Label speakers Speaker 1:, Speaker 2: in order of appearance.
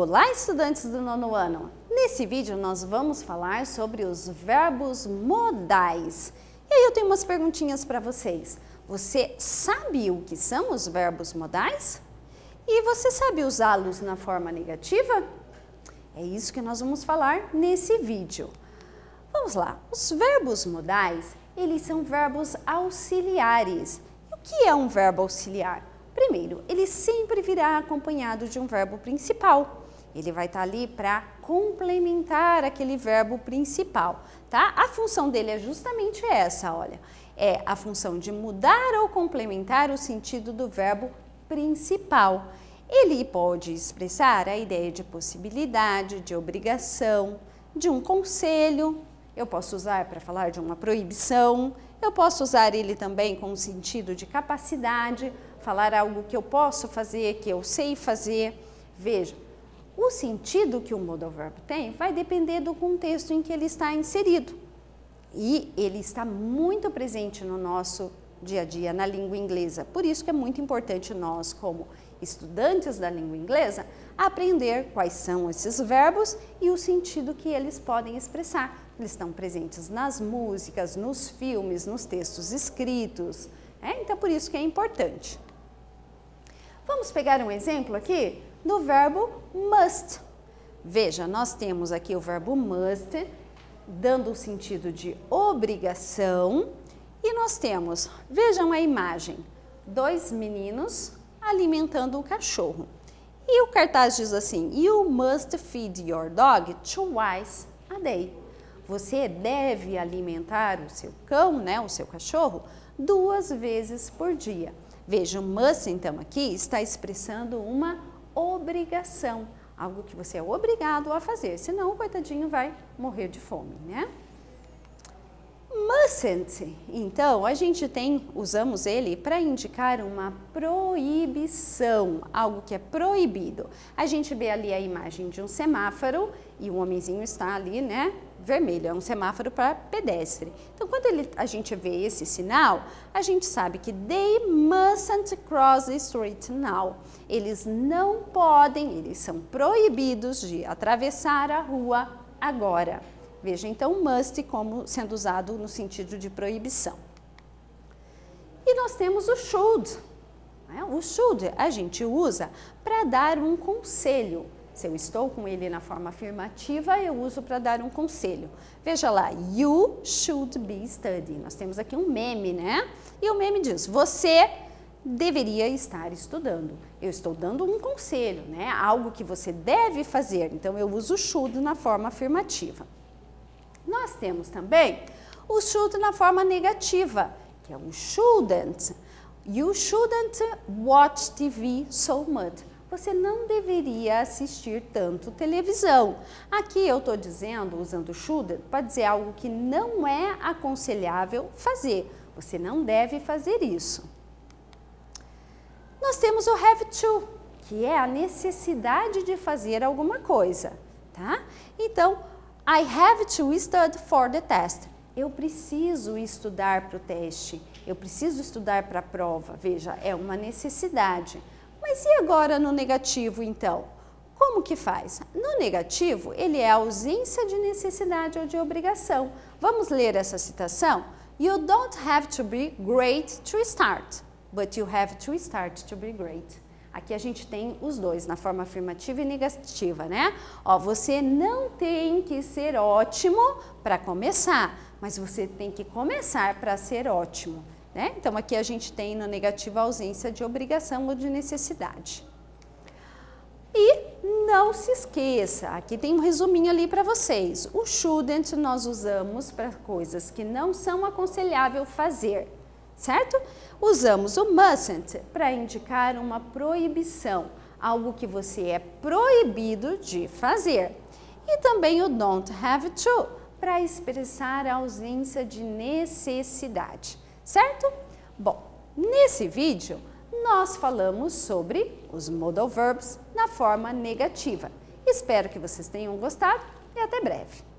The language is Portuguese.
Speaker 1: Olá, estudantes do nono ano! Nesse vídeo nós vamos falar sobre os verbos modais. E aí eu tenho umas perguntinhas para vocês. Você sabe o que são os verbos modais? E você sabe usá-los na forma negativa? É isso que nós vamos falar nesse vídeo. Vamos lá, os verbos modais, eles são verbos auxiliares. E o que é um verbo auxiliar? Primeiro, ele sempre virá acompanhado de um verbo principal. Ele vai estar ali para complementar aquele verbo principal, tá? A função dele é justamente essa, olha. É a função de mudar ou complementar o sentido do verbo principal. Ele pode expressar a ideia de possibilidade, de obrigação, de um conselho. Eu posso usar para falar de uma proibição. Eu posso usar ele também com o sentido de capacidade, falar algo que eu posso fazer, que eu sei fazer. Veja, o sentido que o modal verb tem vai depender do contexto em que ele está inserido. E ele está muito presente no nosso dia a dia, na língua inglesa. Por isso que é muito importante nós, como estudantes da língua inglesa, aprender quais são esses verbos e o sentido que eles podem expressar. Eles estão presentes nas músicas, nos filmes, nos textos escritos. Então, por isso que é importante. Vamos pegar um exemplo aqui do verbo must. Veja, nós temos aqui o verbo must, dando o sentido de obrigação. E nós temos, vejam a imagem, dois meninos alimentando o cachorro. E o cartaz diz assim, You must feed your dog twice a day. Você deve alimentar o seu cão, né, o seu cachorro, 2 vezes por dia. Veja, o must, então, aqui está expressando uma obrigação, algo que você é obrigado a fazer, senão o coitadinho vai morrer de fome, né? Mustn't, então, a gente usamos ele para indicar uma proibição, algo que é proibido. A gente vê ali a imagem de um semáforo e o homenzinho está ali, né, vermelho, é um semáforo para pedestre. Então, quando a gente vê esse sinal, a gente sabe que they mustn't cross the street now. Eles não podem, eles são proibidos de atravessar a rua agora. Veja, então, must como sendo usado no sentido de proibição. E nós temos o should. O should a gente usa para dar um conselho. Se eu estou com ele na forma afirmativa, eu uso para dar um conselho. Veja lá, you should be studying. Nós temos aqui um meme, né? E o meme diz, você deveria estar estudando. Eu estou dando um conselho, né? Algo que você deve fazer. Então, eu uso should na forma afirmativa. Nós temos também o should na forma negativa, que é o shouldn't. You shouldn't watch TV so much. Você não deveria assistir tanto televisão. Aqui eu estou dizendo, usando shouldn't, para dizer algo que não é aconselhável fazer. Você não deve fazer isso. Nós temos o have to, que é a necessidade de fazer alguma coisa, tá? Então, I have to study for the test. Eu preciso estudar para o teste, eu preciso estudar para a prova. Veja, é uma necessidade. Mas e agora no negativo, então? Como que faz? No negativo, ele é a ausência de necessidade ou de obrigação. Vamos ler essa citação? You don't have to be great to start, but you have to start to be great. Aqui a gente tem os dois, na forma afirmativa e negativa, né? Ó, você não tem que ser ótimo para começar, mas você tem que começar para ser ótimo, né? Então, aqui a gente tem no negativo a ausência de obrigação ou de necessidade. E não se esqueça, aqui tem um resuminho ali para vocês. O shouldn't nós usamos para coisas que não são aconselhável fazer, certo? Usamos o mustn't para indicar uma proibição, algo que você é proibido de fazer. E também o don't have to, para expressar a ausência de necessidade, certo? Bom, nesse vídeo nós falamos sobre os modal verbs na forma negativa. Espero que vocês tenham gostado e até breve.